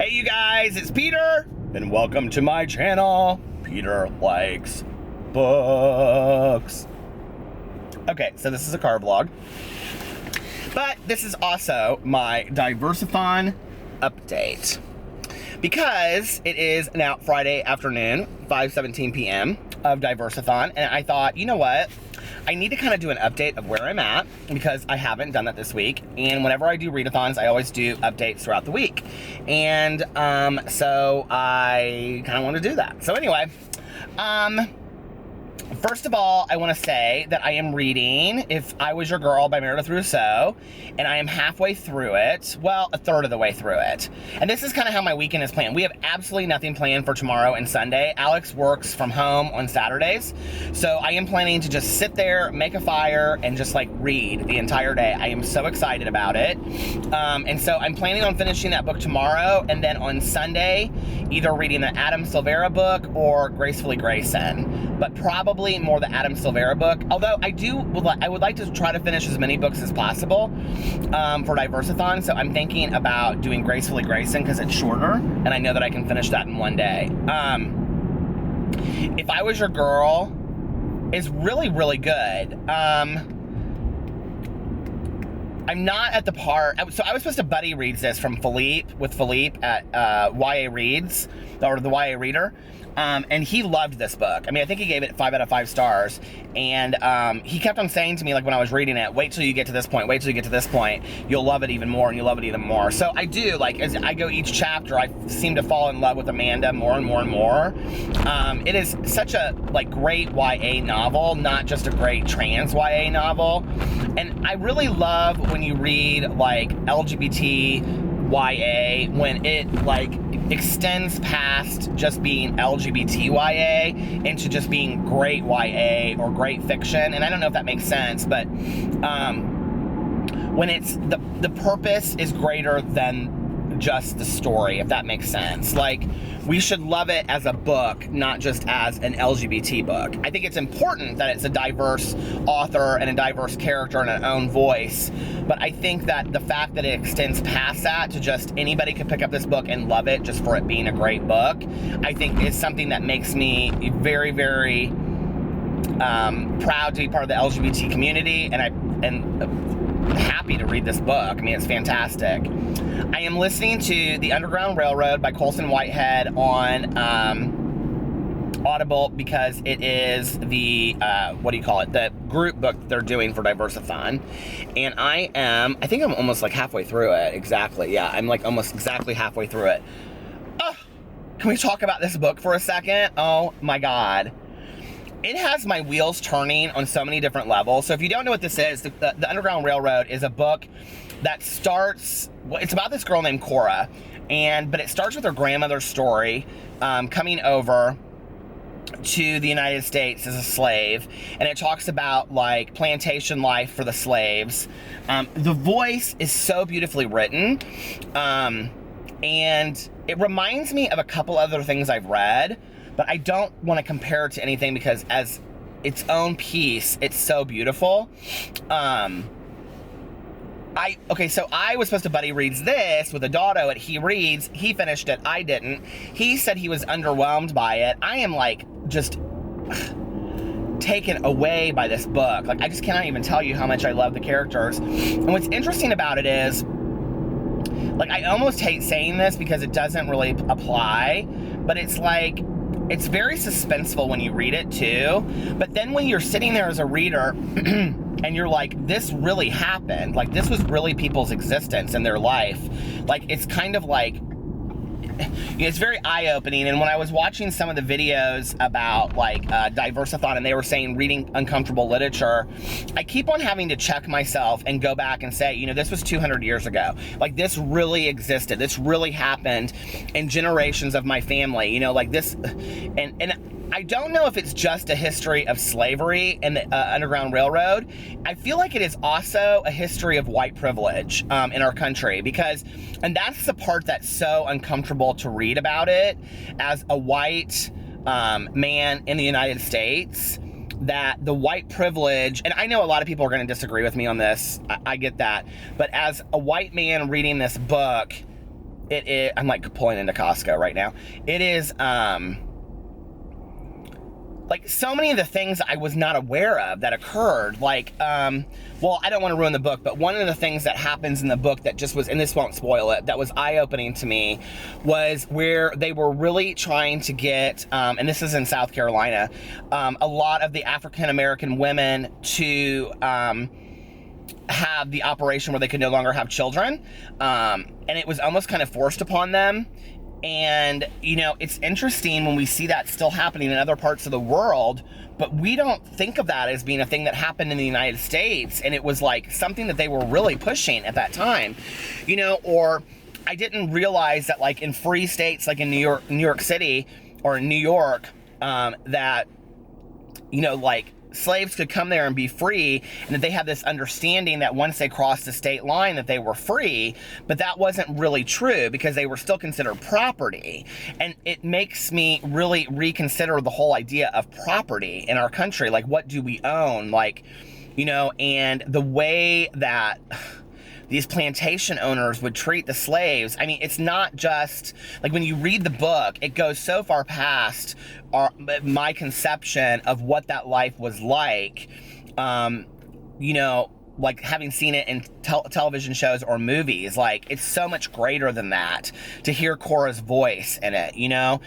Hey you guys, it's Peter, and welcome to my channel, Peter Likes Books. Okay, so this is a car vlog, but this is also my Diverseathon update, because it is now Friday afternoon, 5:17 p.m. of Diverseathon, and I thought, you know what? I need to kind of do an update of where I'm at, because I haven't done that this week, and whenever I do readathons, I always do updates throughout the week, and so I kind of want to do that. So anyway, first of all, I want to say that I am reading If I Was Your Girl by Meredith Rousseau, and I am halfway through it. Well, a third of the way through it. And this is kind of how my weekend is planned. We have absolutely nothing planned for tomorrow and Sunday. Alex works from home on Saturdays, so I am planning to just sit there, make a fire, and just like read the entire day. I am so excited about it. And so I'm planning on finishing that book tomorrow, and then on Sunday, either reading the Adam Silvera book or Gracefully Grayson, but probably more the Adam Silvera book. Although I would like to try to finish as many books as possible for Diverseathon. So I'm thinking about doing Gracefully Grayson because it's shorter, and I know that I can finish that in one day. If I Was Your Girl is really, really good. I'm not at the part, so I was supposed to buddy reads this with Philippe at YA Reads, or the YA Reader, and he loved this book. I mean, I think he gave it 5 out of 5 stars, and he kept on saying to me, like, when I was reading it, wait till you get to this point, wait till you get to this point, you'll love it even more, and you'll love it even more. So I do, like, as I go each chapter, I seem to fall in love with Amanda more and more and more. It is such a, like, great YA novel, not just a great trans YA novel, and I really love when you read, like, LGBT YA, when it, like, extends past just being LGBT YA into just being great YA or great fiction. And I don't know if that makes sense, but when it's the purpose is greater than just the story, if that makes sense. Like, we should love it as a book, not just as an LGBT book. I think it's important that it's a diverse author and a diverse character and an own voice, but I think that the fact that it extends past that to just anybody could pick up this book and love it just for it being a great book, I think is something that makes me very, very proud to be part of the LGBT community, and happy to read this book. I mean, it's fantastic. I am listening to The Underground Railroad by Colson Whitehead on Audible, because it is the, the group book they're doing for Diverseathon. And I think I'm almost like halfway through it, exactly. Yeah, I'm like almost exactly halfway through it. Oh, can we talk about this book for a second? Oh my God. It has my wheels turning on so many different levels. So if you don't know what this is, the Underground Railroad is a book that starts, it's about this girl named Cora, but it starts with her grandmother's story, coming over to the United States as a slave, and it talks about, like, plantation life for the slaves. The voice is so beautifully written, and it reminds me of a couple other things I've read, but I don't want to compare it to anything, because as its own piece, it's so beautiful. So I was supposed to buddy reads this with Adado at He Reads. He finished it. I didn't. He said he was underwhelmed by it. I am, like, just taken away by this book. Like, I just cannot even tell you how much I love the characters. And what's interesting about it is, like, I almost hate saying this because it doesn't really apply, but it's like, it's very suspenseful when you read it too. But then when you're sitting there as a reader and you're like, this really happened, like, this was really people's existence in their life, like, it's kind of like, it's very eye-opening. And when I was watching some of the videos about, like, Diverseathon, and they were saying reading uncomfortable literature, I keep on having to check myself and go back and say, you know, this was 200 years ago. Like, this really existed. This really happened in generations of my family, you know, like this. And I don't know if it's just a history of slavery and the Underground Railroad. I feel like it is also a history of white privilege in our country, and that's the part that's so uncomfortable to read about it as a white man in the United States, that the white privilege, and I know a lot of people are going to disagree with me on this, I get that, but as a white man reading this book, it is, I'm like pulling into Costco right now. It is, like so many of the things I was not aware of that occurred, like, well, I don't want to ruin the book, but one of the things that happens in the book that just was, and this won't spoil it, that was eye-opening to me, was where they were really trying to get, and this is in South Carolina, a lot of the African-American women to have the operation where they could no longer have children, and it was almost kind of forced upon them. And, you know, it's interesting when we see that still happening in other parts of the world, but we don't think of that as being a thing that happened in the United States. And it was like something that they were really pushing at that time, you know, or I didn't realize that like in free states, like in New York City or in New York, that, you know, like slaves could come there and be free, and that they had this understanding that once they crossed the state line that they were free, but that wasn't really true because they were still considered property. And it makes me really reconsider the whole idea of property in our country. Like, what do we own? Like, you know, and the way that these plantation owners would treat the slaves. I mean, it's not just, like when you read the book, it goes so far past my conception of what that life was like, you know, like having seen it in television shows or movies. Like, it's so much greater than that to hear Cora's voice in it, you know?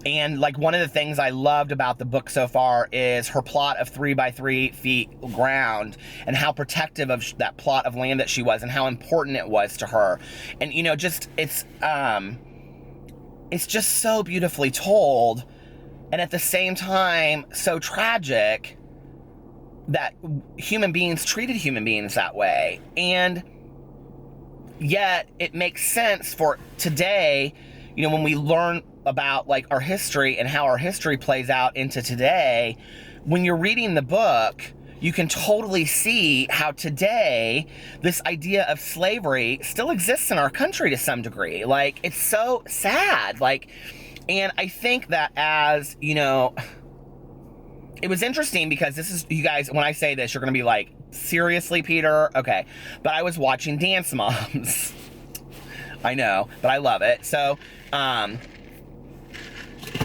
And like one of the things I loved about the book so far is her plot of 3 by 3 feet ground, and how protective of that plot of land that she was, and how important it was to her. And, you know, just, it's just so beautifully told, and at the same time, so tragic that human beings treated human beings that way. And yet it makes sense for today, you know, when we learn about like our history and how our history plays out into today. When you're reading the book, you can totally see how today this idea of slavery still exists in our country to some degree. Like, it's so sad. Like, and I think that, as you know, it was interesting because this is, you guys, when I say this, you're going to be like, seriously, Peter? Okay. But I was watching Dance Moms. I know, but I love it. So,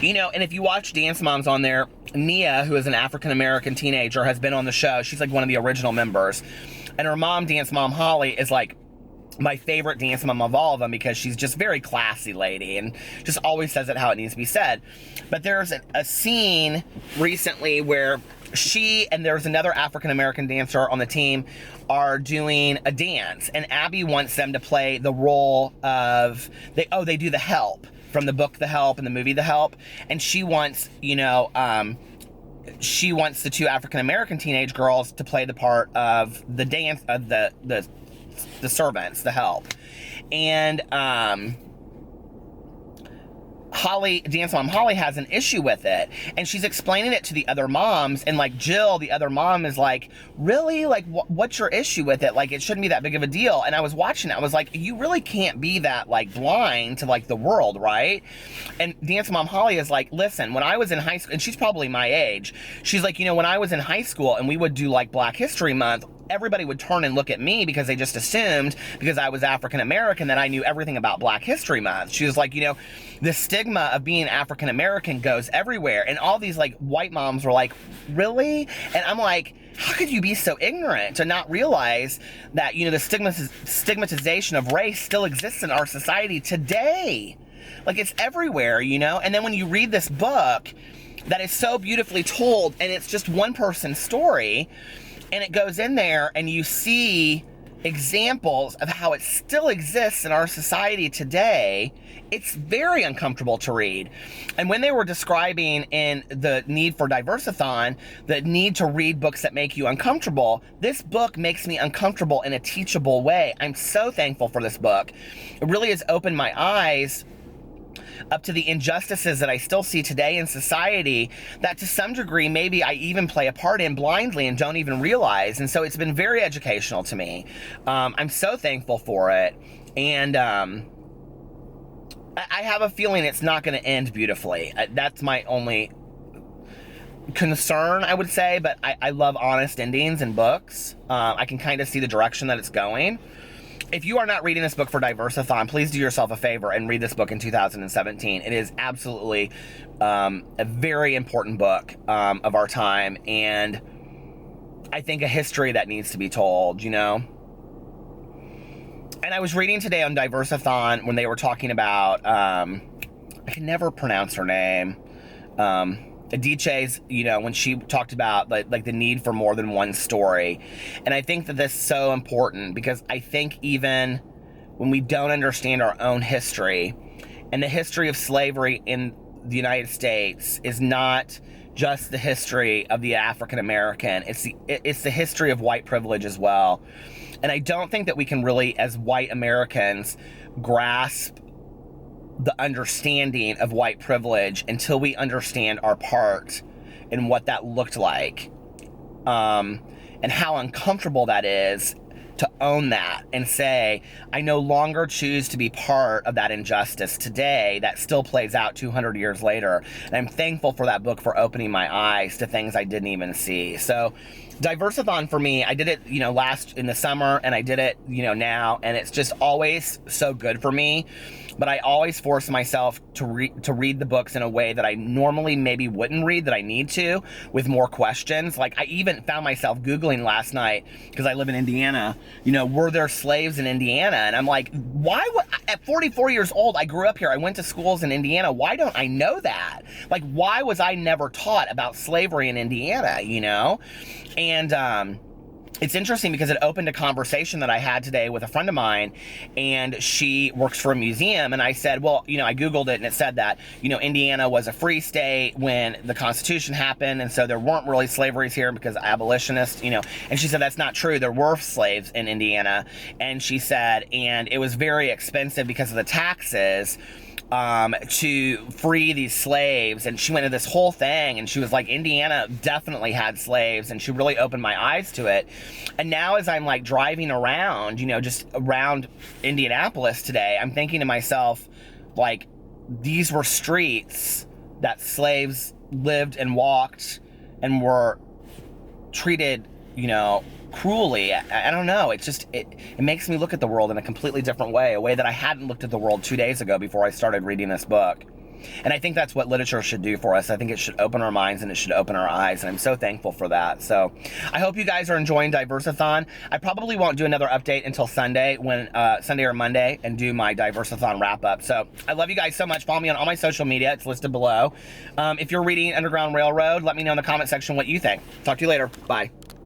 you know, and if you watch Dance Moms on there, Nia, who is an African-American teenager, has been on the show. She's like one of the original members. And her mom, Dance Mom Holly, is like my favorite dance mom of all of them, because she's just very classy lady and just always says it how it needs to be said. But there's a scene recently where she and there's another African-American dancer on the team are doing a dance, and Abby wants them to play the role of, they do The Help from the book The Help and the movie The Help, and she wants, you know, she wants the 2 African-American teenage girls to play the part of the dance of the servants, The Help. And Holly, Dance Mom Holly, has an issue with it, and she's explaining it to the other moms, and like Jill, the other mom, is like, really? Like, what's your issue with it? Like, it shouldn't be that big of a deal. And I was watching it, I was like, you really can't be that like blind to like the world, right? And Dance Mom Holly is like, listen, when I was in high school, and she's probably my age, she's like, you know, when I was in high school and we would do like Black History Month, everybody would turn and look at me because they just assumed, because I was African American, that I knew everything about Black History Month. She was like, you know, the stigma of being African American goes everywhere. And all these like white moms were like, really? And I'm like, how could you be so ignorant to not realize that, you know, the stigmatization of race still exists in our society today? Like, it's everywhere, you know? And then when you read this book that is so beautifully told, and it's just one person's story, and it goes in there and you see examples of how it still exists in our society today, it's very uncomfortable to read. And when they were describing in the need for Diverseathon, the need to read books that make you uncomfortable, this book makes me uncomfortable in a teachable way. I'm so thankful for this book. It really has opened my eyes up to the injustices that I still see today in society, that to some degree maybe I even play a part in blindly and don't even realize. And so it's been very educational to me. I'm so thankful for it. And I have a feeling it's not going to end beautifully. That's my only concern, I would say, but I love honest endings in books. I can kind of see the direction that it's going. if you are not reading this book for Diverseathon, please do yourself a favor and read this book in 2017. It is absolutely a very important book of our time, and I think a history that needs to be told, you know? And I was reading today on Diverseathon when they were talking about, I can never pronounce her name, Adichie's, you know, when she talked about like the need for more than one story. And I think that this is so important, because I think even when we don't understand our own history, and the history of slavery in the United States is not just the history of the African American, it's the history of white privilege as well. And I don't think that we can really, as white Americans, grasp the understanding of white privilege until we understand our part in what that looked like, and how uncomfortable that is to own that and say, I no longer choose to be part of that injustice today that still plays out 200 years later. And I'm thankful for that book for opening my eyes to things I didn't even see. So Diverseathon for me, I did it, you know, last in the summer, and I did it, you know, now, and it's just always so good for me. But I always force myself to read the books in a way that I normally maybe wouldn't read, that I need to, with more questions. Like, I even found myself Googling last night, because I live in Indiana, you know, were there slaves in Indiana? And I'm like, why would, at 44 years old, I grew up here, I went to schools in Indiana, why don't I know that? Like, why was I never taught about slavery in Indiana, you know? And, it's interesting because it opened a conversation that I had today with a friend of mine, and she works for a museum, and I said, well, you know, I Googled it, and it said that, you know, Indiana was a free state when the Constitution happened, and so there weren't really slaveries here because abolitionists, you know, and she said that's not true. There were slaves in Indiana, and she said, and it was very expensive because of the taxes to free these slaves. And she went into this whole thing, and she was like, Indiana definitely had slaves, and she really opened my eyes to it. And now as I'm like driving around, you know, just around Indianapolis today, I'm thinking to myself, like, these were streets that slaves lived and walked and were treated, you know, cruelly. I don't know. It's just, it makes me look at the world in a completely different way, a way that I hadn't looked at the world 2 days ago before I started reading this book. And I think that's what literature should do for us. I think it should open our minds, and it should open our eyes, and I'm so thankful for that. So I hope you guys are enjoying Diverseathon. I probably won't do another update until Sunday, when Sunday or Monday, and do my Diverseathon wrap up. So I love you guys so much. Follow me on all my social media. It's listed below. If you're reading Underground Railroad, let me know in the comment section what you think. Talk to you later. Bye.